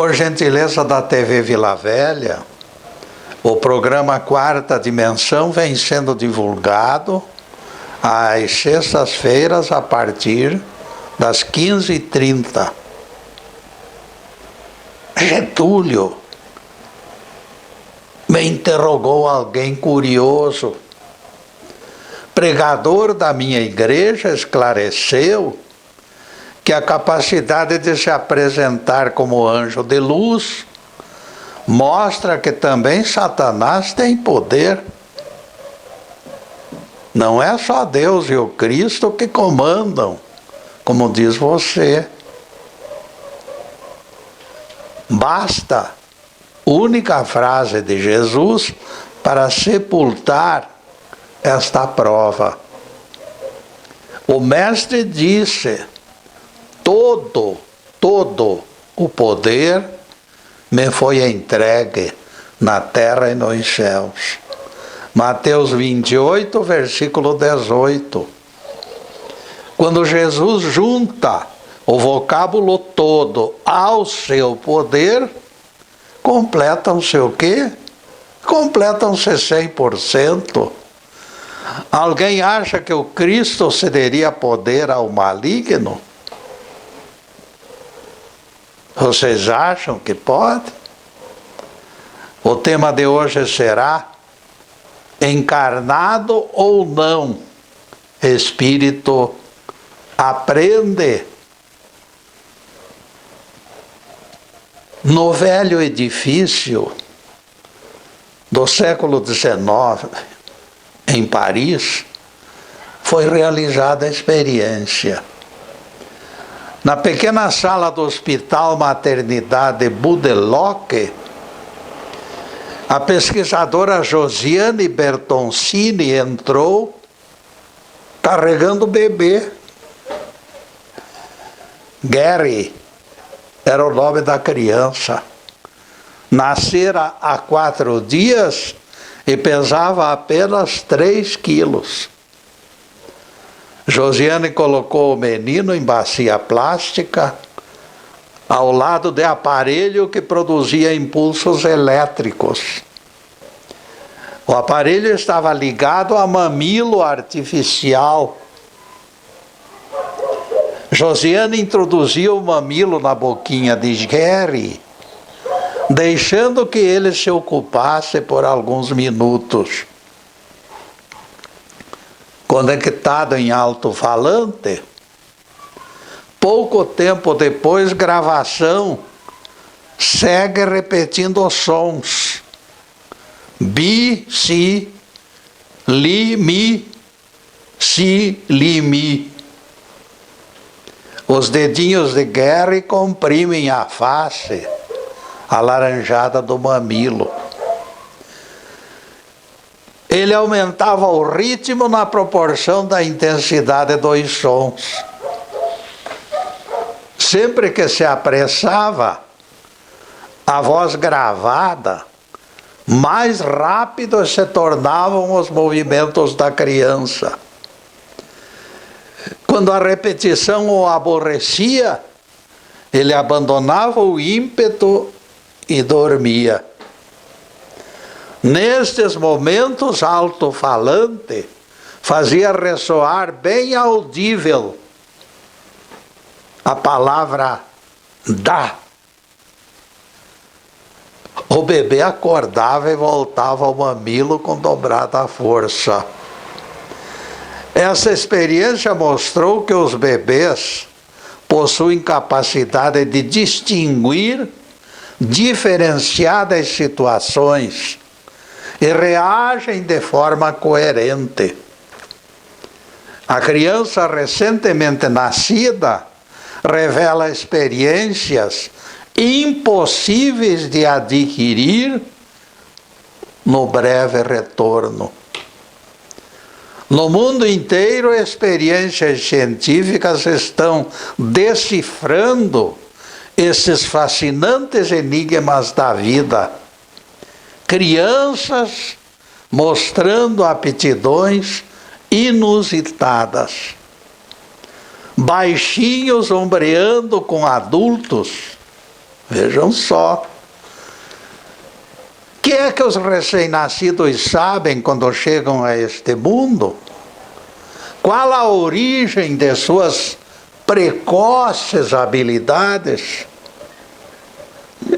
Por gentileza da TV Vila Velha, o programa Quarta Dimensão vem sendo divulgado às sextas-feiras a partir das 15h30. Getúlio, me interrogou alguém curioso. Pregador da minha igreja esclareceu que a capacidade de se apresentar como anjo de luz mostra que também Satanás tem poder. Não é só Deus e o Cristo que comandam, como diz você. Basta única frase de Jesus para sepultar esta prova. O Mestre disse: todo o poder me foi entregue na terra e nos céus. Mateus 28, versículo 18. Quando Jesus junta o vocábulo todo ao seu poder, completam-se o quê? Completam-se 100%. Alguém acha que o Cristo cederia poder ao maligno? Vocês acham que pode? O tema de hoje será: encarnado ou não, espírito aprende. No velho edifício do século XIX, em Paris, foi realizada a experiência. Na pequena sala do Hospital Maternidade Budeloque, a pesquisadora Josiane Bertoncini entrou carregando o bebê. Gary era o nome da criança. Nascera há 4 dias e pesava apenas 3 quilos. Josiane colocou o menino em bacia plástica, ao lado de aparelho que produzia impulsos elétricos. O aparelho estava ligado a mamilo artificial. Josiane introduzia o mamilo na boquinha de Gary, deixando que ele se ocupasse por alguns minutos. Conectado em alto-falante, pouco tempo depois, gravação segue repetindo os sons: bi, si, li, mi, si, li, mi. Os dedinhos de Gary comprimem a face alaranjada do mamilo. Ele aumentava o ritmo na proporção da intensidade dos sons. Sempre que se apressava, a voz gravada, mais rápidos se tornavam os movimentos da criança. Quando a repetição o aborrecia, ele abandonava o ímpeto e dormia. Nestes momentos, alto-falante fazia ressoar bem audível a palavra dá. O bebê acordava e voltava ao mamilo com dobrada força. Essa experiência mostrou que os bebês possuem capacidade de distinguir diferenciadas situações e reagem de forma coerente. A criança recentemente nascida revela experiências impossíveis de adquirir no breve retorno. No mundo inteiro, experiências científicas estão decifrando esses fascinantes enigmas da vida. Crianças mostrando aptidões inusitadas. Baixinhos ombreando com adultos Vejam só. O que é que os recém-nascidos sabem quando chegam a este mundo? Qual a origem de suas precoces habilidades?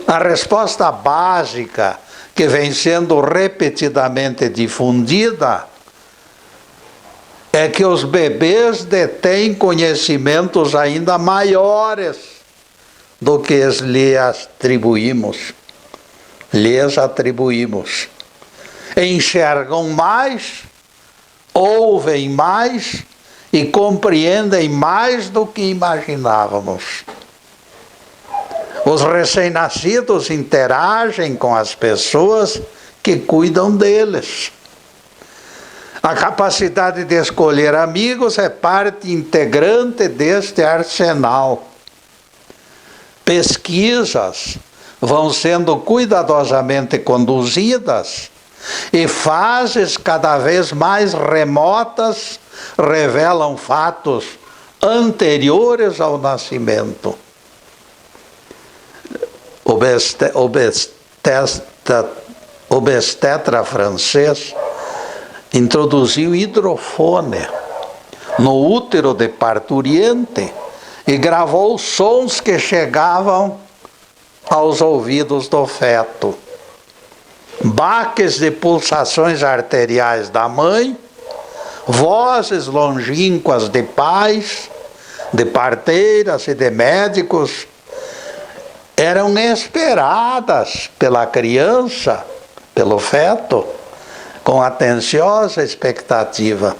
A resposta básica, que vem sendo repetidamente difundida, é que os bebês detêm conhecimentos ainda maiores do que lhes atribuímos. Enxergam mais, ouvem mais e compreendem mais do que imaginávamos. Os recém-nascidos interagem com as pessoas que cuidam deles. A capacidade de escolher amigos é parte integrante deste arsenal. Pesquisas vão sendo cuidadosamente conduzidas e fases cada vez mais remotas revelam fatos anteriores ao nascimento. O obstetra francês introduziu hidrofone no útero de parturiente e gravou sons que chegavam aos ouvidos do feto. Baques de pulsações arteriais da mãe, vozes longínquas de pais, de parteiras e de médicos eram esperadas pela criança, pelo feto, com atenciosa expectativa.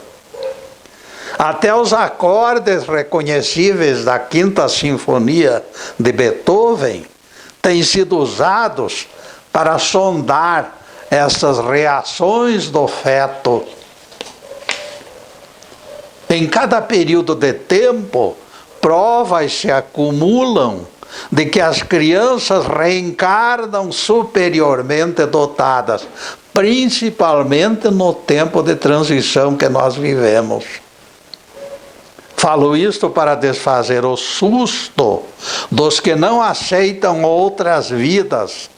Até os acordes reconhecíveis da Quinta Sinfonia de Beethoven têm sido usados para sondar essas reações do feto. Em cada período de tempo, provas se acumulam de que as crianças reencarnam superiormente dotadas, principalmente no tempo de transição que nós vivemos. Falo isto para desfazer o susto dos que não aceitam outras vidas,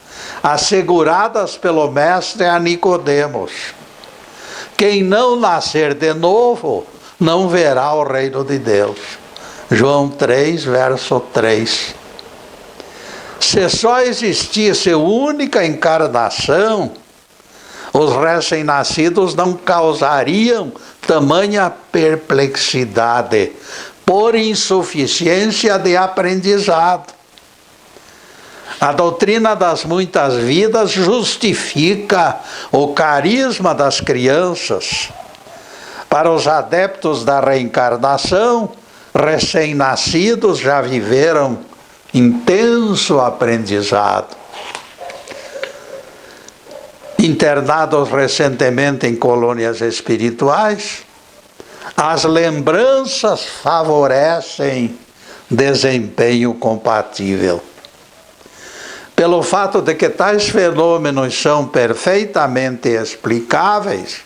asseguradas pelo mestre a Nicodemos. Quem não nascer de novo, não verá o reino de Deus. João 3, verso 3. Se só existisse única encarnação, os recém-nascidos não causariam tamanha perplexidade por insuficiência de aprendizado. A doutrina das muitas vidas justifica o carisma das crianças. Para os adeptos da reencarnação, recém-nascidos já viveram intenso aprendizado. Internados recentemente em colônias espirituais, as lembranças favorecem desempenho compatível. Pelo fato de que tais fenômenos são perfeitamente explicáveis,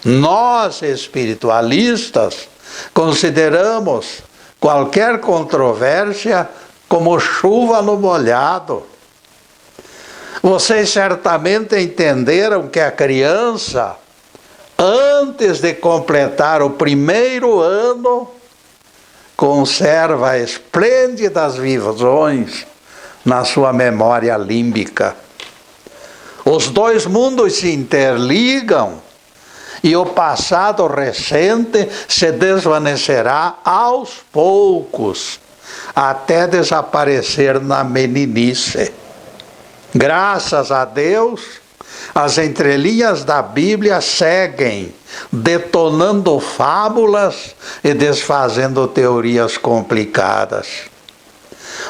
nós espiritualistas consideramos qualquer controvérsia como chuva no molhado. Vocês certamente entenderam que a criança, antes de completar o primeiro ano, conserva esplêndidas visões na sua memória límbica. Os dois mundos se interligam e o passado recente se desvanecerá aos poucos, até desaparecer na meninice. Graças a Deus, as entrelinhas da Bíblia seguem detonando fábulas e desfazendo teorias complicadas.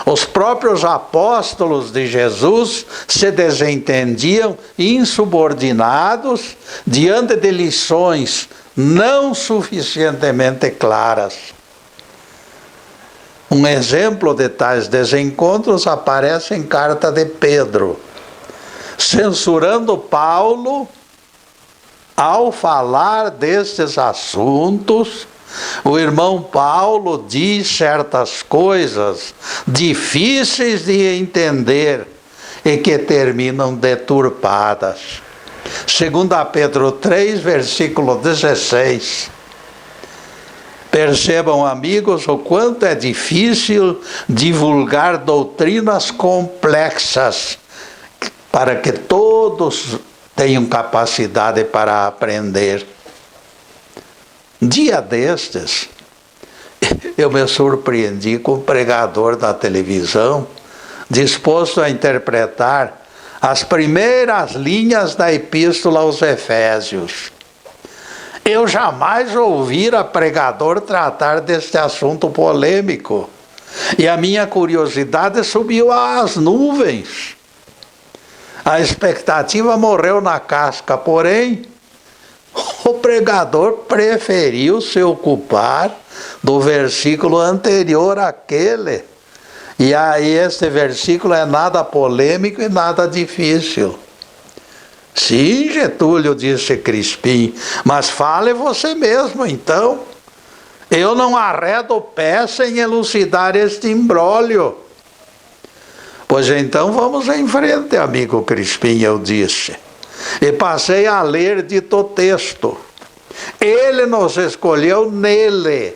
Os próprios apóstolos de Jesus se desentendiam insubordinados diante de lições não suficientemente claras. Um exemplo de tais desencontros aparece em carta de Pedro, censurando Paulo ao falar destes assuntos O irmão Paulo diz certas coisas difíceis de entender e que terminam deturpadas. 2 Pedro 3, versículo 16. Percebam, amigos, o quanto é difícil divulgar doutrinas complexas para que todos tenham capacidade para aprender. Dia destes, eu me surpreendi com um pregador da televisão disposto a interpretar as primeiras linhas da Epístola aos Efésios. Eu jamais ouvira pregador tratar deste assunto polêmico. E a minha curiosidade subiu às nuvens. A expectativa morreu na casca, porém, o pregador preferiu se ocupar do versículo anterior àquele. E aí este versículo é nada polêmico e nada difícil. Sim, Getúlio, disse Crispim, mas fale você mesmo então. Eu não arredo o pé sem elucidar este imbróglio. Pois então vamos em frente, amigo Crispim, eu disse. E passei a ler dito texto. Ele nos escolheu nele,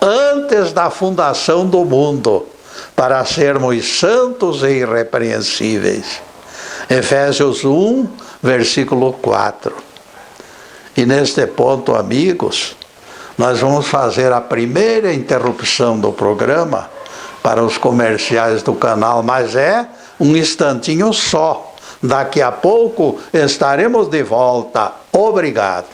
antes da fundação do mundo, para sermos santos e irrepreensíveis. Efésios 1, versículo 4. E neste ponto, amigos, nós vamos fazer a primeira interrupção do programa para os comerciais do canal, mas é um instantinho só. Daqui a pouco estaremos de volta. Obrigado.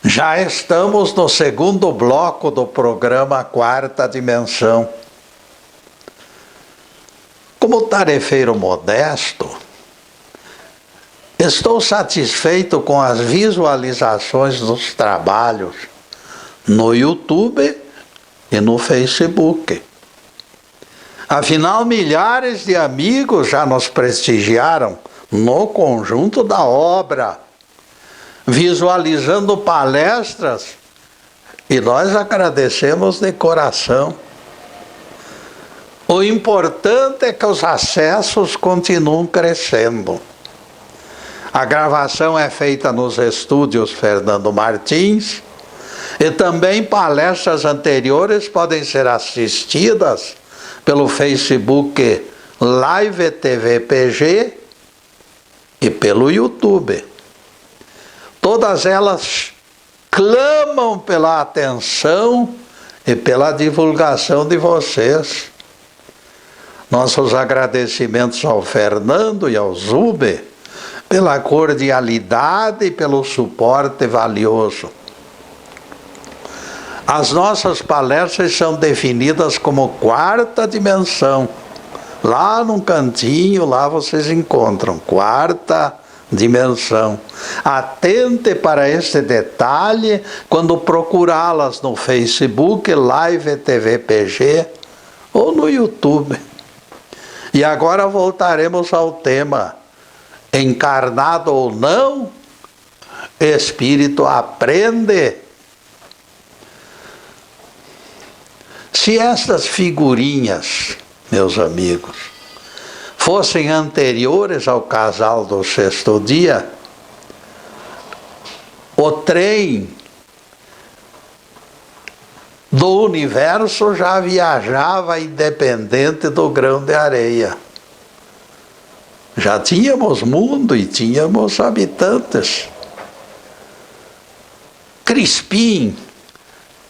Já estamos no segundo bloco do programa Quarta Dimensão. Como tarefeiro modesto, estou satisfeito com as visualizações dos trabalhos no YouTube e no Facebook. Afinal, milhares de amigos já nos prestigiaram no conjunto da obra, visualizando palestras, e nós agradecemos de coração. O importante é que os acessos continuam crescendo. A gravação é feita nos estúdios Fernando Martins, e também palestras anteriores podem ser assistidas pelo Facebook Live TV PG e pelo YouTube. Todas elas clamam pela atenção e pela divulgação de vocês. Nossos agradecimentos ao Fernando e ao Zube pela cordialidade e pelo suporte valioso. As nossas palestras são definidas como quarta dimensão. Lá num cantinho, lá vocês encontram quarta dimensão. Atente para este detalhe quando procurá-las no Facebook, Live TV PG ou no YouTube. E agora voltaremos ao tema: encarnado ou não, espírito aprende. Se estas figurinhas, meus amigos, fossem anteriores ao casal do sexto dia, o trem do universo já viajava independente do grão de areia. Já tínhamos mundo e tínhamos habitantes. Crispim,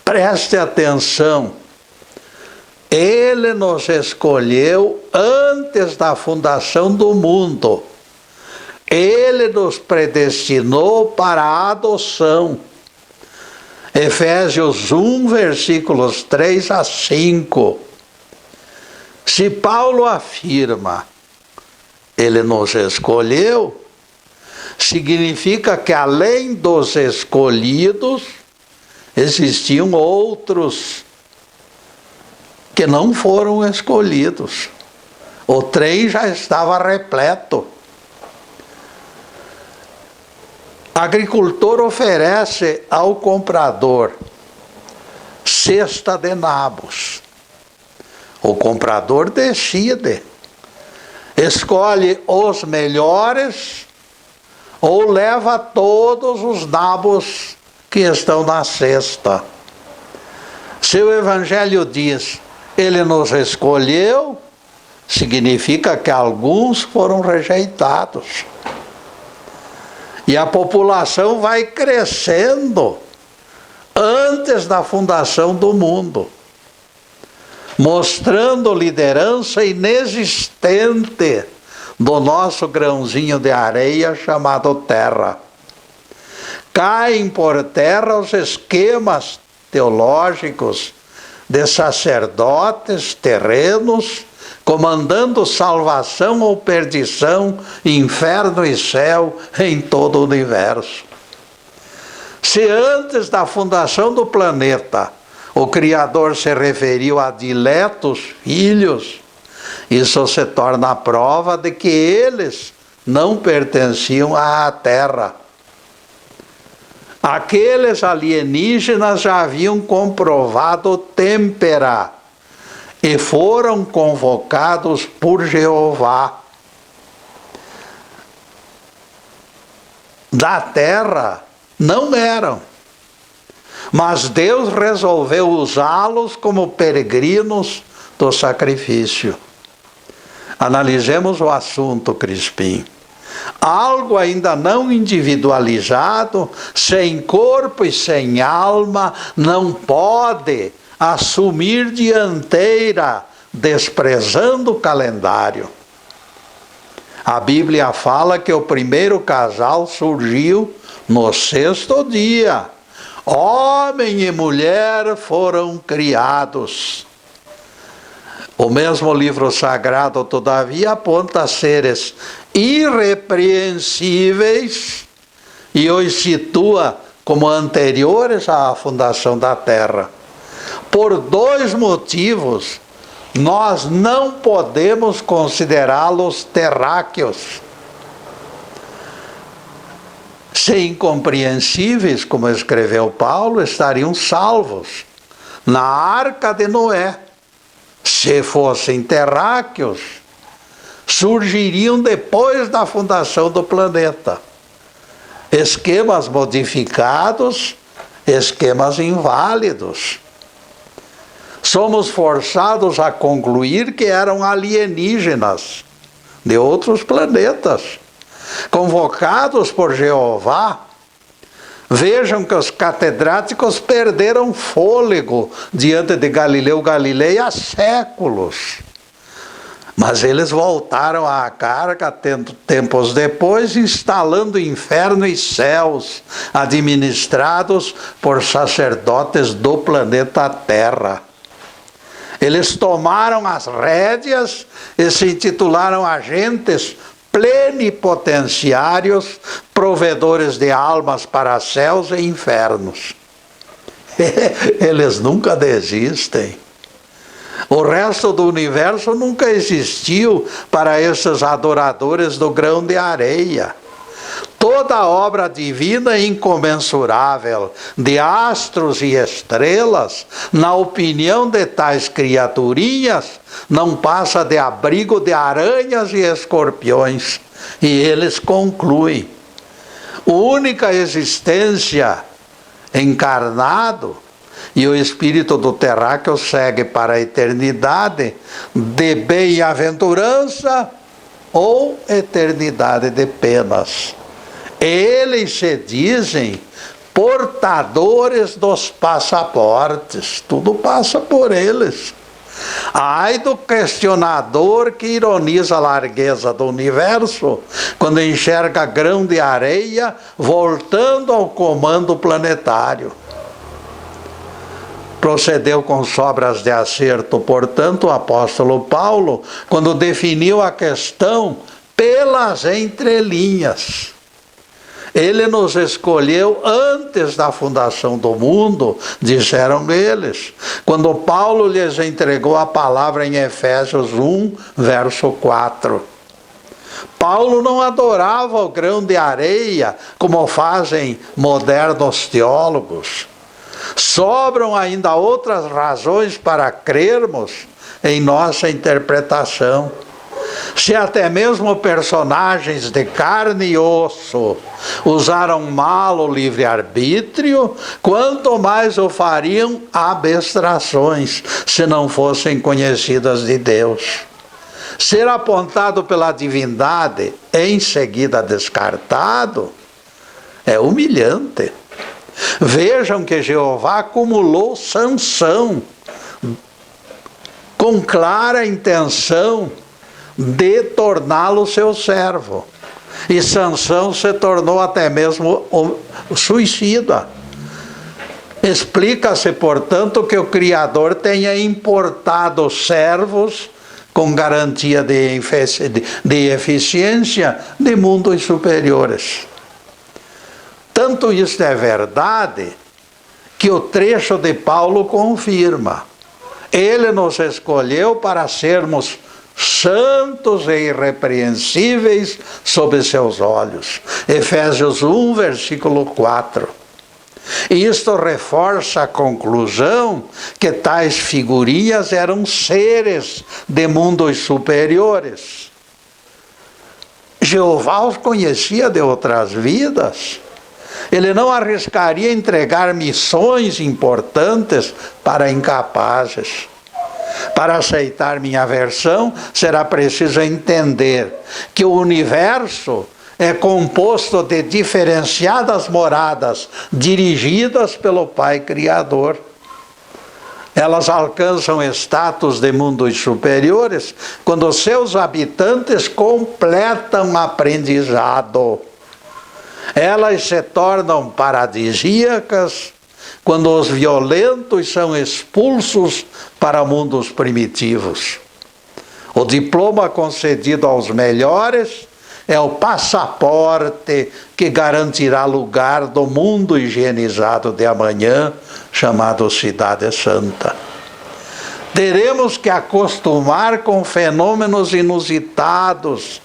preste atenção. Ele nos escolheu antes da fundação do mundo. Ele nos predestinou para a adoção. Efésios 1, versículos 3 a 5. Se Paulo afirma, ele nos escolheu, significa que além dos escolhidos, existiam outros que não foram escolhidos. O trem já estava repleto. agricultor oferece ao comprador cesta de nabos. O comprador decide, escolhe os melhores ou leva todos os nabos que estão na cesta. Se o Evangelho diz, ele nos escolheu, significa que alguns foram rejeitados. E a população vai crescendo antes da fundação do mundo, mostrando liderança inexistente do nosso grãozinho de areia chamado terra. Caem por terra os esquemas teológicos de sacerdotes terrenos, comandando salvação ou perdição, inferno e céu em todo o universo. Se antes da fundação do planeta o Criador se referiu a diletos filhos, isso se torna a prova de que eles não pertenciam à Terra. Aqueles alienígenas já haviam comprovado têmpera e foram convocados por Jeová. Da terra não eram, mas Deus resolveu usá-los como peregrinos do sacrifício. Analisemos o assunto, Crispim. Algo ainda não individualizado, sem corpo e sem alma, não pode assumir dianteira, desprezando o calendário. A Bíblia fala que o primeiro casal surgiu no 6º dia. Homem e mulher foram criados. O mesmo livro sagrado, todavia, aponta seres irrepreensíveis e os situa como anteriores à fundação da terra. Por 2 motivos, nós não podemos considerá-los terráqueos. Se incompreensíveis, como escreveu Paulo, estariam salvos na arca de Noé. Se fossem terráqueos, surgiriam depois da fundação do planeta. Esquemas modificados, esquemas inválidos. Somos forçados a concluir que eram alienígenas de outros planetas, convocados por Jeová. Vejam que os catedráticos perderam fôlego diante de Galileu Galilei há séculos. Mas eles voltaram à carga tempos depois, instalando inferno e céus, administrados por sacerdotes do planeta Terra. Eles tomaram as rédeas e se intitularam agentes plenipotenciários, provedores de almas para céus e infernos. Eles nunca desistem. O resto do universo nunca existiu para esses adoradores do grão de areia. Toda a obra divina incomensurável de astros e estrelas, na opinião de tais criaturinhas, não passa de abrigo de aranhas e escorpiões. E eles concluem: a única existência encarnado, e o espírito do terráqueo segue para a eternidade de bem-aventurança ou eternidade de penas. Eles se dizem portadores dos passaportes, tudo passa por eles. Ai do questionador que ironiza a largueza do universo quando enxerga grão de areia voltando ao comando planetário. Procedeu com sobras de acerto, portanto, o apóstolo Paulo, quando definiu a questão pelas entrelinhas. Ele nos escolheu antes da fundação do mundo, disseram eles, quando Paulo lhes entregou a palavra em Efésios 1, verso 4. Paulo não adorava o grão de areia, como fazem modernos teólogos. Sobram ainda outras razões para crermos em nossa interpretação. Se até mesmo personagens de carne e osso usaram mal o livre-arbítrio, quanto mais o fariam abstrações, se não fossem conhecidas de Deus. Ser apontado pela divindade, em seguida descartado, é humilhante. Vejam que Jeová acumulou Sansão com clara intenção de torná-lo seu servo. E Sansão se tornou até mesmo suicida. Explica-se, portanto, que o Criador tenha importado servos com garantia de eficiência de mundos superiores. Tanto isto é verdade que o trecho de Paulo confirma. Ele nos escolheu para sermos santos e irrepreensíveis sob seus olhos. Efésios 1, versículo 4. E isto reforça a conclusão que tais figurinhas eram seres de mundos superiores. Jeová os conhecia de outras vidas. Ele não arriscaria entregar missões importantes para incapazes. Para aceitar minha versão, será preciso entender que o universo é composto de diferenciadas moradas dirigidas pelo Pai Criador. Elas alcançam status de mundos superiores quando seus habitantes completam aprendizado. Elas se tornam paradisíacas quando os violentos são expulsos para mundos primitivos. O diploma concedido aos melhores é o passaporte que garantirá lugar do mundo higienizado de amanhã, chamado Cidade Santa. Teremos que acostumar com fenômenos inusitados,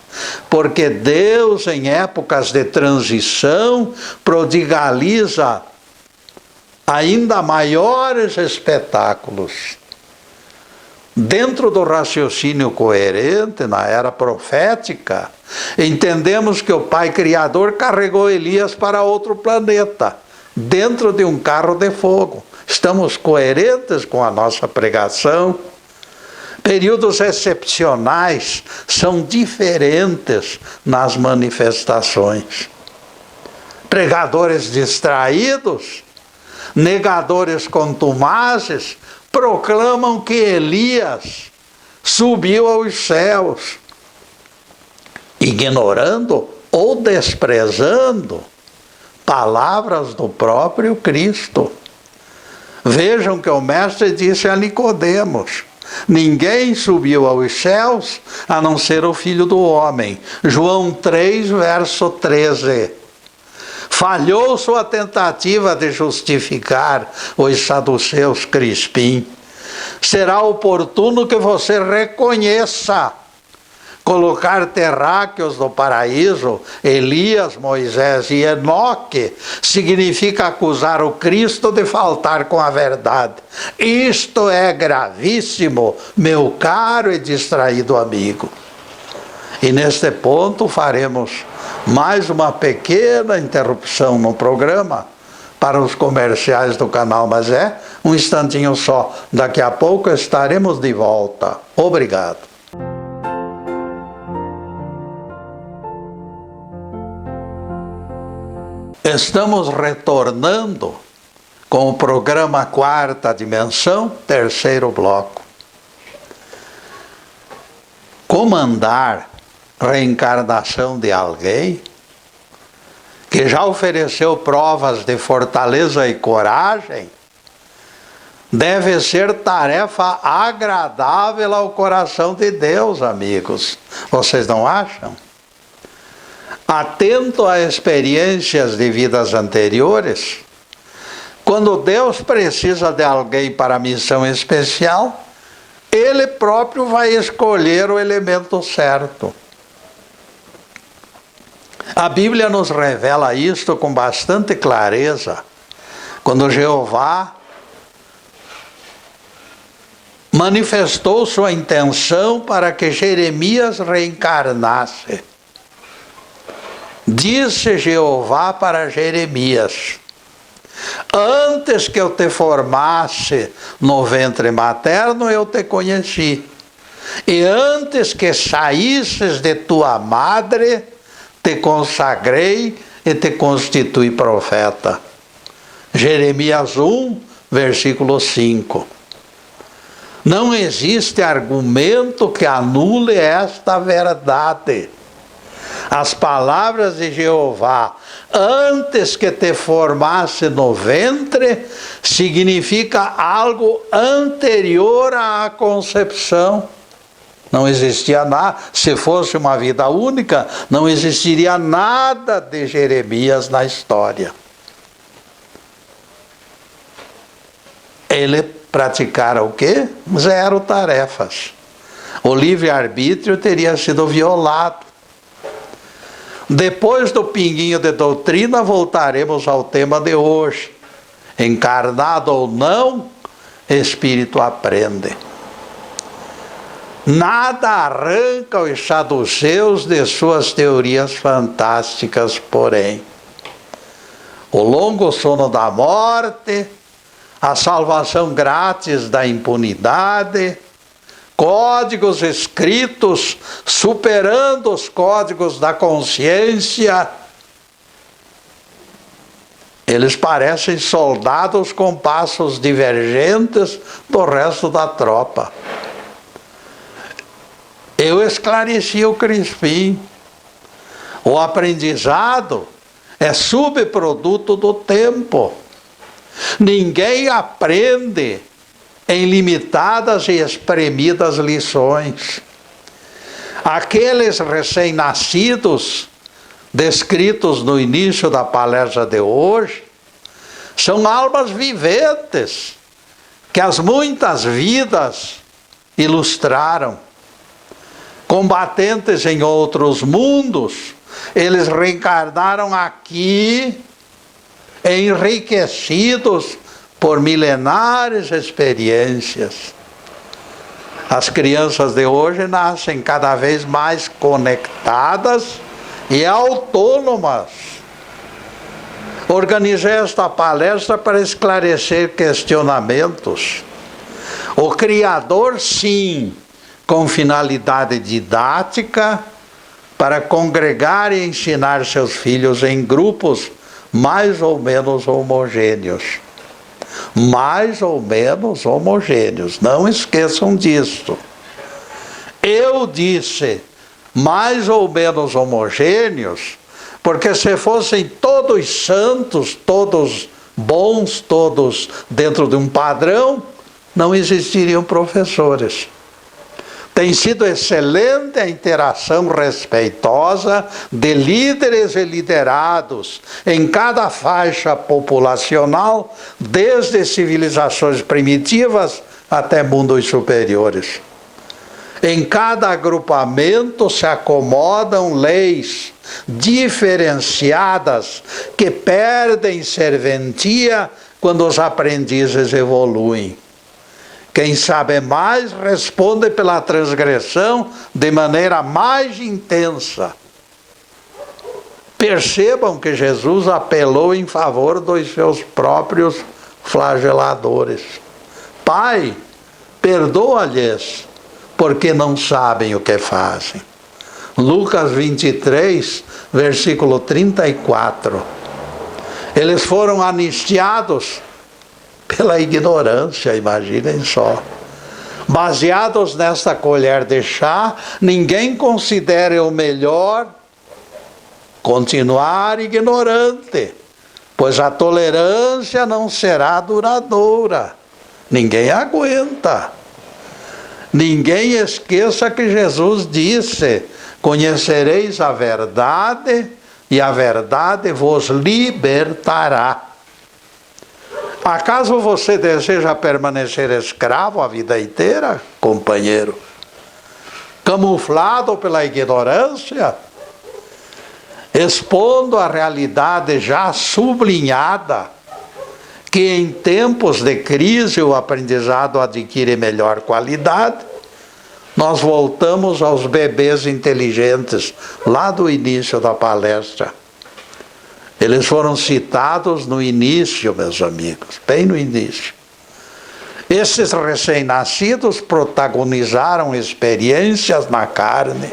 porque Deus, em épocas de transição, prodigaliza ainda maiores espetáculos. Dentro do raciocínio coerente, na era profética, entendemos que o Pai Criador carregou Elias para outro planeta, dentro de um carro de fogo. Estamos coerentes com a nossa pregação? Períodos excepcionais são diferentes nas manifestações. Pregadores distraídos, negadores contumazes, proclamam que Elias subiu aos céus, ignorando ou desprezando palavras do próprio Cristo. Vejam que o mestre disse a Nicodemos: ninguém subiu aos céus a não ser o Filho do Homem. João 3, verso 13. Falhou sua tentativa de justificar os saduceus Crispim. Será oportuno que você reconheça. Colocar terráqueos no paraíso, Elias, Moisés e Enoque, significa acusar o Cristo de faltar com a verdade. Isto é gravíssimo, meu caro e distraído amigo. E neste ponto faremos mais uma pequena interrupção no programa para os comerciais do canal, mas é um instantinho só. Daqui a pouco estaremos de volta. Obrigado. Estamos retornando com o programa Quarta Dimensão, terceiro bloco. Comandar reencarnação de alguém que já ofereceu provas de fortaleza e coragem deve ser tarefa agradável ao coração de Deus, amigos. Vocês não acham? Atento a experiências de vidas anteriores, quando Deus precisa de alguém para missão especial, Ele próprio vai escolher o elemento certo. A Bíblia nos revela isto com bastante clareza, quando Jeová manifestou sua intenção para que Jeremias reencarnasse. Disse Jeová para Jeremias: antes que eu te formasse no ventre materno, eu te conheci. E antes que saísses de tua madre, te consagrei e te constituí profeta. Jeremias 1, versículo 5. Não existe argumento que anule esta verdade. As palavras de Jeová, antes que te formasse no ventre, significa algo anterior à concepção. Não existia nada. Se fosse uma vida única, não existiria nada de Jeremias na história. Ele praticara o quê? 0 tarefas. O livre-arbítrio teria sido violado. Depois do pinguinho de doutrina, voltaremos ao tema de hoje. Encarnado ou não, espírito aprende. Nada arranca os saduceus de suas teorias fantásticas, porém. O longo sono da morte, a salvação grátis da impunidade, códigos escritos superando os códigos da consciência. Eles parecem soldados com passos divergentes do resto da tropa. Eu esclareci o Crispim. O aprendizado é subproduto do tempo. Ninguém aprende em limitadas e espremidas lições. Aqueles recém-nascidos, descritos no início da palestra de hoje, são almas viventes, que as muitas vidas ilustraram. Combatentes em outros mundos, eles reencarnaram aqui, enriquecidos por milenares experiências. As crianças de hoje nascem cada vez mais conectadas e autônomas. Organizei esta palestra para esclarecer questionamentos. O Criador, sim, com finalidade didática, para congregar e ensinar seus filhos em grupos mais ou menos homogêneos. Mais ou menos homogêneos, não esqueçam disso. Eu disse mais ou menos homogêneos, porque se fossem todos santos, todos bons, todos dentro de um padrão, não existiriam professores. Tem sido excelente a interação respeitosa de líderes e liderados em cada faixa populacional, desde civilizações primitivas até mundos superiores. Em cada agrupamento se acomodam leis diferenciadas que perdem serventia quando os aprendizes evoluem. Quem sabe mais responde pela transgressão de maneira mais intensa. Percebam que Jesus apelou em favor dos seus próprios flageladores. Pai, perdoa-lhes, porque não sabem o que fazem. Lucas 23, versículo 34. Eles foram anistiados pela ignorância, imaginem só. Baseados nesta colher de chá, ninguém considera o melhor continuar ignorante, pois a tolerância não será duradoura. Ninguém aguenta. Ninguém esqueça que Jesus disse: conhecereis a verdade e a verdade vos libertará. Acaso você deseja permanecer escravo a vida inteira, companheiro? Camuflado pela ignorância? expondo a realidade já sublinhada, que em tempos de crise o aprendizado adquire melhor qualidade, nós voltamos aos bebês inteligentes, lá do início da palestra. Eles foram citados no início, meus amigos, bem no início. Esses recém-nascidos protagonizaram experiências na carne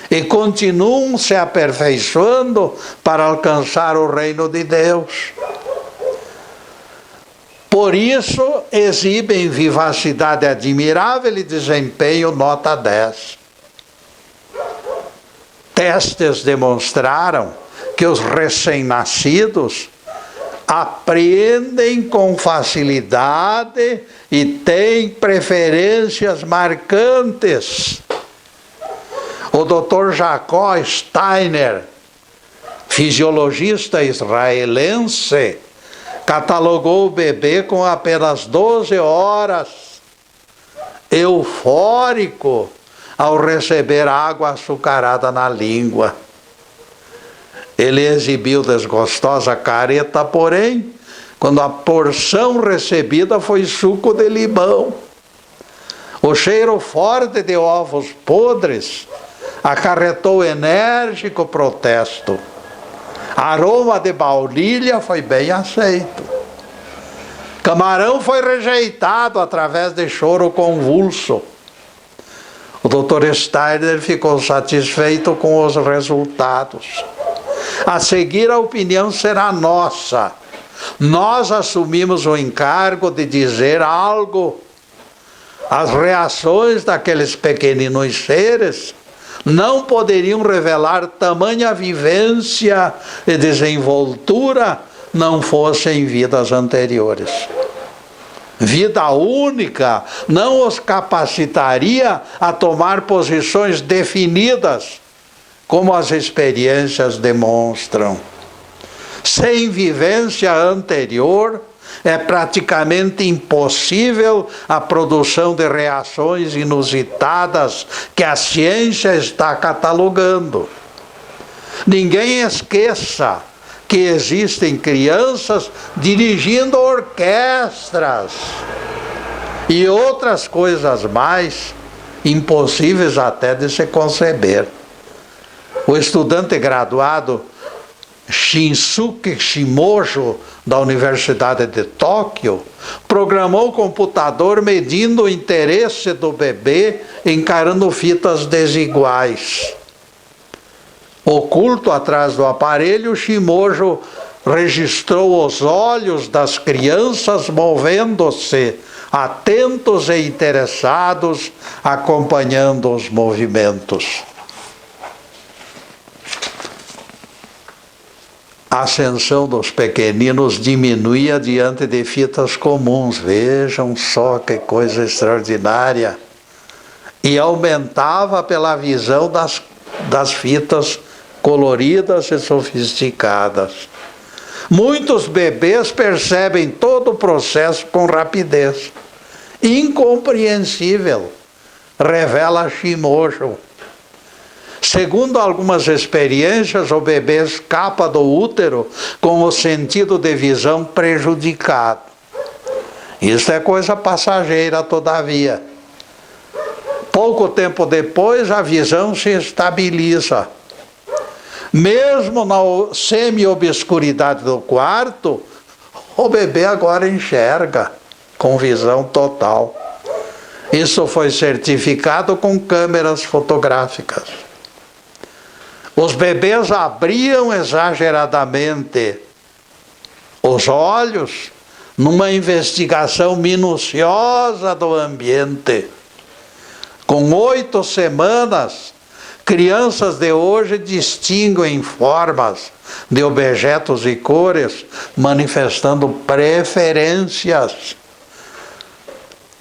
e continuam se aperfeiçoando para alcançar o reino de Deus. Por isso, exibem vivacidade admirável e desempenho nota 10. Testes demonstraram que os recém-nascidos aprendem com facilidade e têm preferências marcantes. O Dr. Jacob Steiner, fisiologista israelense, catalogou o bebê com apenas 12 horas, eufórico ao receber água açucarada na língua. Ele exibiu desgostosa careta, porém, quando a porção recebida foi suco de limão. O cheiro forte de ovos podres acarretou enérgico protesto. Aroma de baunilha foi bem aceito. Camarão foi rejeitado através de choro convulso. O Dr. Steiner ficou satisfeito com os resultados. A seguir, a opinião será nossa. Nós assumimos o encargo de dizer algo. As reações daqueles pequeninos seres não poderiam revelar tamanha vivência e desenvoltura não fossem vidas anteriores. Vida única não os capacitaria a tomar posições definidas, como as experiências demonstram. Sem vivência anterior, é praticamente impossível a produção de reações inusitadas que a ciência está catalogando. Ninguém esqueça que existem crianças dirigindo orquestras e outras coisas mais impossíveis até de se conceber. O estudante graduado Shinsuke Shimojo, da Universidade de Tóquio, programou o computador medindo o interesse do bebê encarando fitas desiguais. Oculto atrás do aparelho, Shimojo registrou os olhos das crianças movendo-se, atentos e interessados, acompanhando os movimentos. A ascensão dos pequeninos diminuía diante de fitas comuns, vejam só que coisa extraordinária, e aumentava pela visão das fitas coloridas e sofisticadas. Muitos bebês percebem todo o processo com rapidez. Incompreensível, revela Shimojo. Segundo algumas experiências, o bebê escapa do útero com o sentido de visão prejudicado. Isso é coisa passageira, todavia. Pouco tempo depois, a visão se estabiliza. Mesmo na semi-obscuridade do quarto, o bebê agora enxerga com visão total. Isso foi certificado com câmeras fotográficas. Os bebês abriam exageradamente os olhos numa investigação minuciosa do ambiente. Com 8 semanas, crianças de hoje distinguem formas de objetos e cores, manifestando preferências.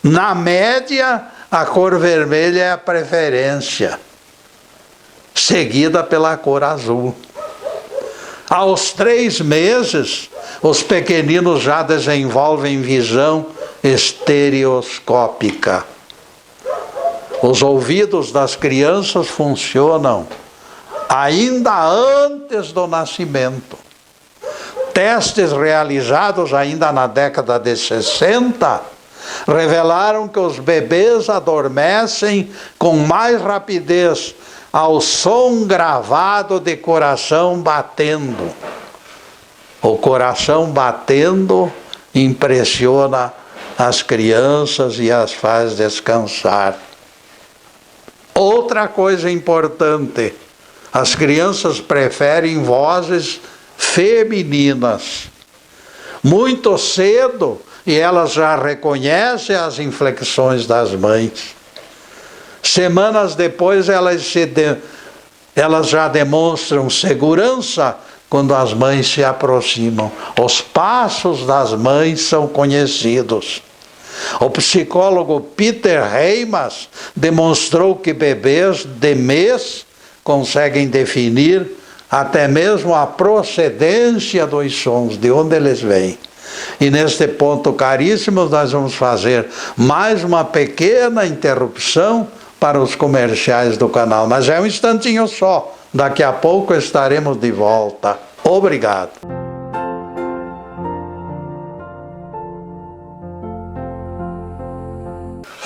Na média, a cor vermelha é a preferência, seguida pela cor azul. Aos 3 meses, os pequeninos já desenvolvem visão estereoscópica. Os ouvidos das crianças funcionam ainda antes do nascimento. Testes realizados ainda na década de 60 revelaram que os bebês adormecem com mais rapidez ao som gravado de coração batendo. O coração batendo impressiona as crianças e as faz descansar. Outra coisa importante, as crianças preferem vozes femininas. Muito cedo, e elas já reconhecem as inflexões das mães. Semanas depois, elas já demonstram segurança quando as mães se aproximam. Os passos das mães são conhecidos. O psicólogo Peter Heimas demonstrou que bebês de mês conseguem definir até mesmo a procedência dos sons, de onde eles vêm. E neste ponto, caríssimos, nós vamos fazer mais uma pequena interrupção para os comerciais do canal. Mas é um instantinho só. Daqui a pouco estaremos de volta. Obrigado.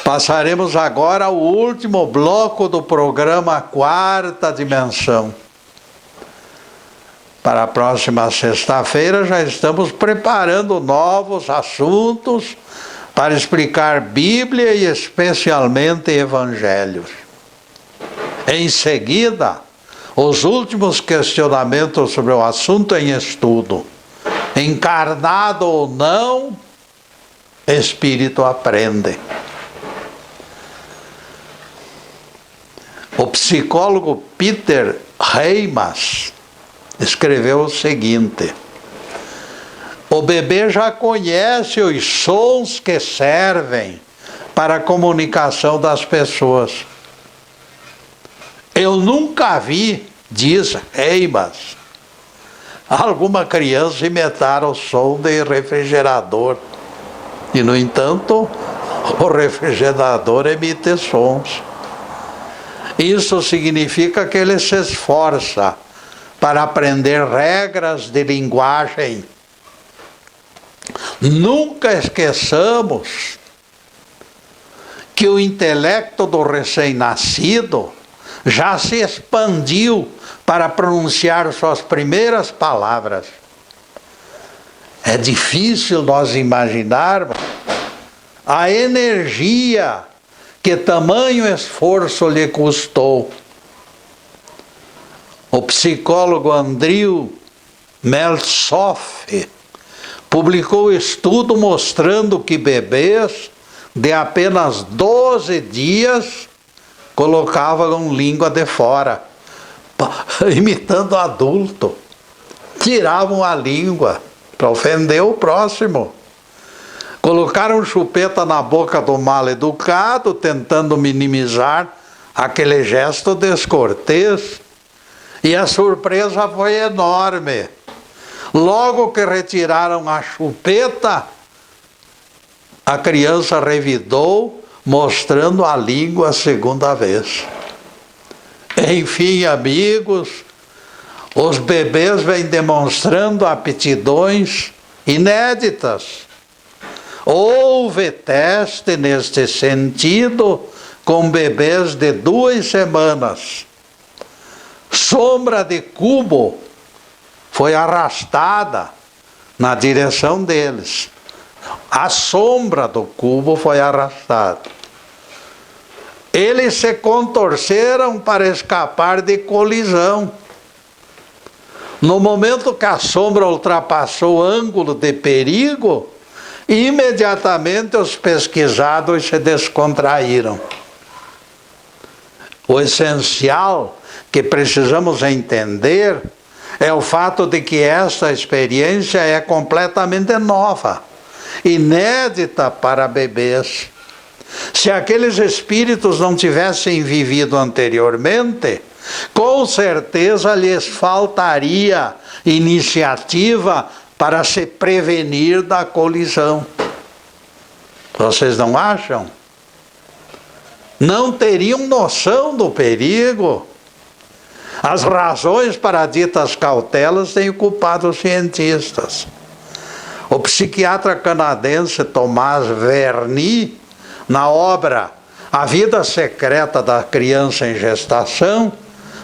Passaremos agora ao último bloco do programa Quarta Dimensão. Para a próxima sexta-feira já estamos preparando novos assuntos para explicar Bíblia e especialmente Evangelhos. Em seguida, os últimos questionamentos sobre o assunto em estudo. Encarnado ou não, espírito aprende. O psicólogo Peter Heimas escreveu o seguinte: o bebê já conhece os sons que servem para a comunicação das pessoas. Eu nunca vi, diz Heimas, alguma criança imitar o som de refrigerador. E, no entanto, o refrigerador emite sons. Isso significa que ele se esforça para aprender regras de linguagem. Nunca esqueçamos que o intelecto do recém-nascido já se expandiu para pronunciar suas primeiras palavras. É difícil nós imaginarmos a energia que tamanho esforço lhe custou. O psicólogo Andrew Meltzoff publicou estudo mostrando que bebês de apenas 12 dias colocavam língua de fora, imitando adulto. Tiravam a língua para ofender o próximo. Colocaram chupeta na boca do mal-educado, tentando minimizar aquele gesto descortês. E a surpresa foi enorme. Logo que retiraram a chupeta, a criança revidou, mostrando a língua a segunda vez. Enfim, amigos, os bebês vêm demonstrando aptidões inéditas. Houve teste neste sentido com bebês de 2 semanas. Sombra de cubo foi arrastada na direção deles. A sombra do cubo foi arrastada. Eles se contorceram para escapar de colisão. No momento que a sombra ultrapassou o ângulo de perigo, imediatamente os pesquisados se descontraíram. O essencial que precisamos entender é o fato de que esta experiência é completamente nova, inédita para bebês. Se aqueles espíritos não tivessem vivido anteriormente, com certeza lhes faltaria iniciativa para se prevenir da colisão. Vocês não acham? Não teriam noção do perigo. As razões para ditas cautelas têm ocupado os cientistas. O psiquiatra canadense Thomas Verny, na obra A Vida Secreta da Criança em Gestação,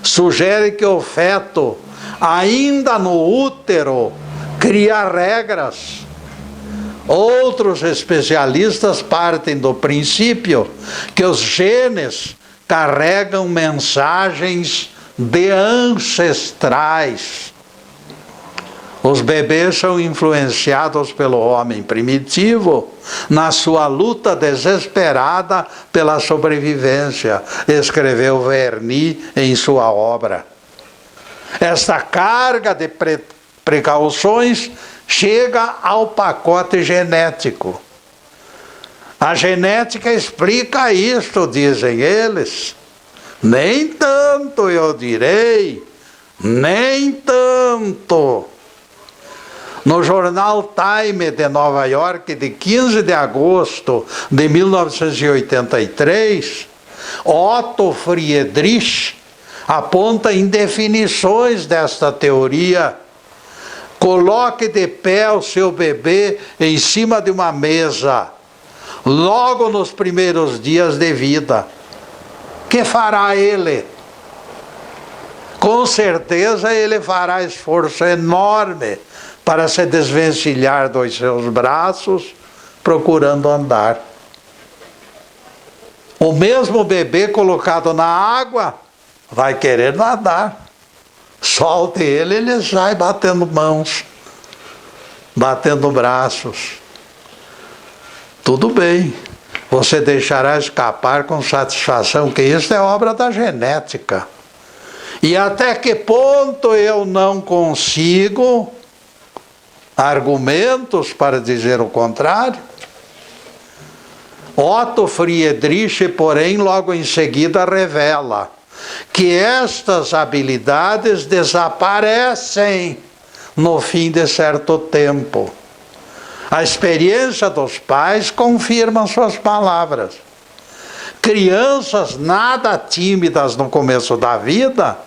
sugere que o feto, ainda no útero, cria regras. Outros especialistas partem do princípio que os genes carregam mensagens de ancestrais. Os bebês são influenciados pelo homem primitivo na sua luta desesperada pela sobrevivência, escreveu Verny em sua obra. Esta carga de precauções chega ao pacote genético. A genética explica isto, dizem eles. Nem tanto, eu direi, nem tanto. No jornal Time de Nova York, de 15 de agosto de 1983, Otto Friedrich aponta indefinições desta teoria. Coloque de pé o seu bebê em cima de uma mesa, logo nos primeiros dias de vida. Que fará ele? Com certeza ele fará esforço enorme para se desvencilhar dos seus braços, procurando andar. O mesmo bebê colocado na água vai querer nadar. Solte ele, ele sai batendo mãos, batendo braços. Tudo bem, você deixará escapar com satisfação que isso é obra da genética. E até que ponto eu não consigo argumentos para dizer o contrário? Otto Friedrich, porém, logo em seguida revela que estas habilidades desaparecem no fim de certo tempo. A experiência dos pais confirma suas palavras. Crianças nada tímidas no começo da vida,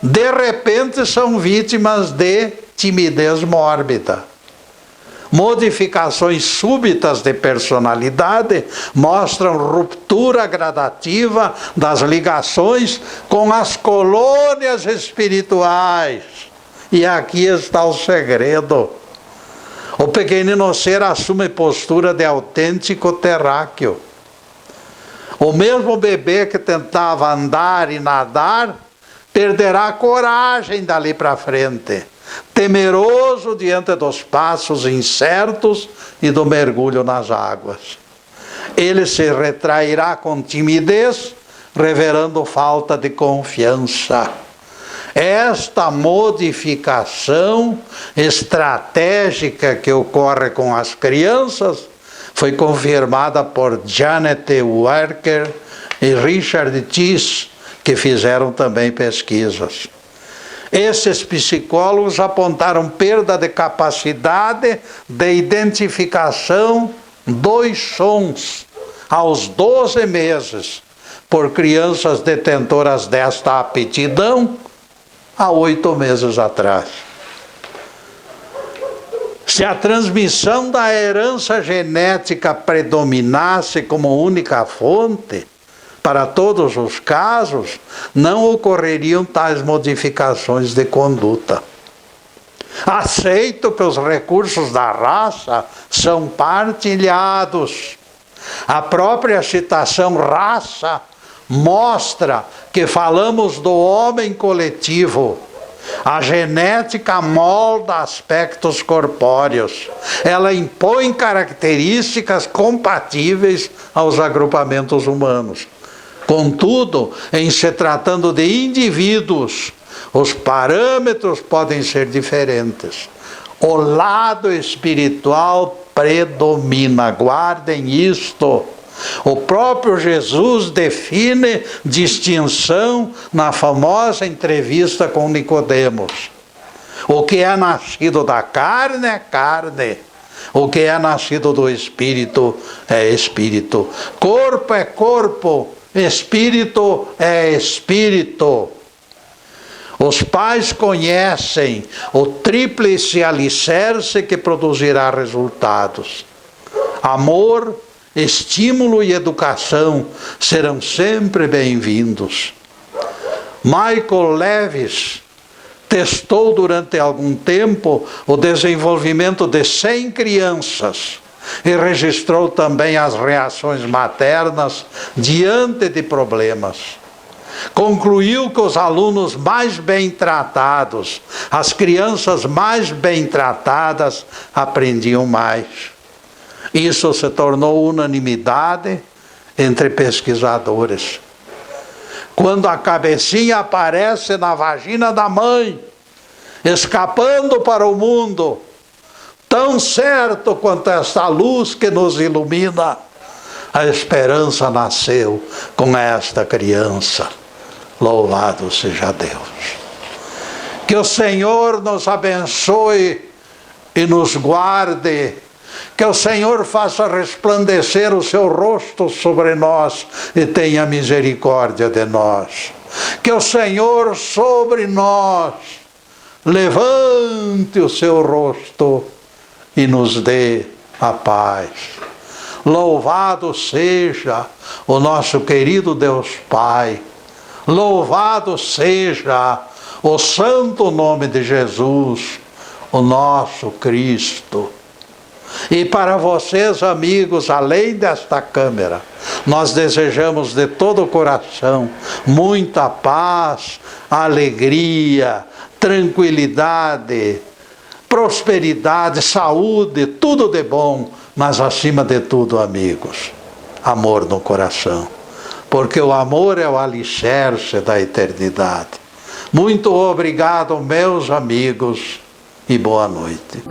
de repente são vítimas de timidez mórbida. Modificações súbitas de personalidade mostram ruptura gradativa das ligações com as colônias espirituais. E aqui está o segredo. O pequenino ser assume postura de autêntico terráqueo. O mesmo bebê que tentava andar e nadar perderá a coragem dali para frente, temeroso diante dos passos incertos e do mergulho nas águas. Ele se retrairá com timidez, revelando falta de confiança. Esta modificação estratégica que ocorre com as crianças foi confirmada por Janet Walker e Richard Tiss, que fizeram também pesquisas. Esses psicólogos apontaram perda de capacidade de identificação dos sons aos 12 meses por crianças detentoras desta aptidão há 8 meses atrás. Se a transmissão da herança genética predominasse como única fonte, para todos os casos, não ocorreriam tais modificações de conduta. Aceito que os recursos da raça são partilhados. A própria citação raça mostra que falamos do homem coletivo. A genética molda aspectos corpóreos. Ela impõe características compatíveis aos agrupamentos humanos. Contudo, em se tratando de indivíduos, os parâmetros podem ser diferentes. O lado espiritual predomina, guardem isto. O próprio Jesus define distinção na famosa entrevista com Nicodemos. O que é nascido da carne é carne. O que é nascido do espírito é espírito. Corpo é corpo. Espírito é espírito. Os pais conhecem o tríplice alicerce que produzirá resultados. Amor, estímulo e educação serão sempre bem-vindos. Michael Lewis testou durante algum tempo o desenvolvimento de 100 crianças e registrou também as reações maternas diante de problemas. Concluiu que os alunos mais bem tratados, as crianças mais bem tratadas, aprendiam mais. Isso se tornou unanimidade entre pesquisadores. Quando a cabecinha aparece na vagina da mãe, escapando para o mundo, tão certo quanto esta luz que nos ilumina, a esperança nasceu com esta criança. Louvado seja Deus. Que o Senhor nos abençoe e nos guarde. Que o Senhor faça resplandecer o seu rosto sobre nós e tenha misericórdia de nós. Que o Senhor sobre nós levante o seu rosto e nos dê a paz. Louvado seja o nosso querido Deus Pai. Louvado seja o santo nome de Jesus, o nosso Cristo. E para vocês, amigos, além desta câmera, nós desejamos de todo o coração muita paz, alegria, tranquilidade, prosperidade, saúde, tudo de bom, mas acima de tudo, amigos, amor no coração. Porque o amor é o alicerce da eternidade. Muito obrigado, meus amigos, e boa noite.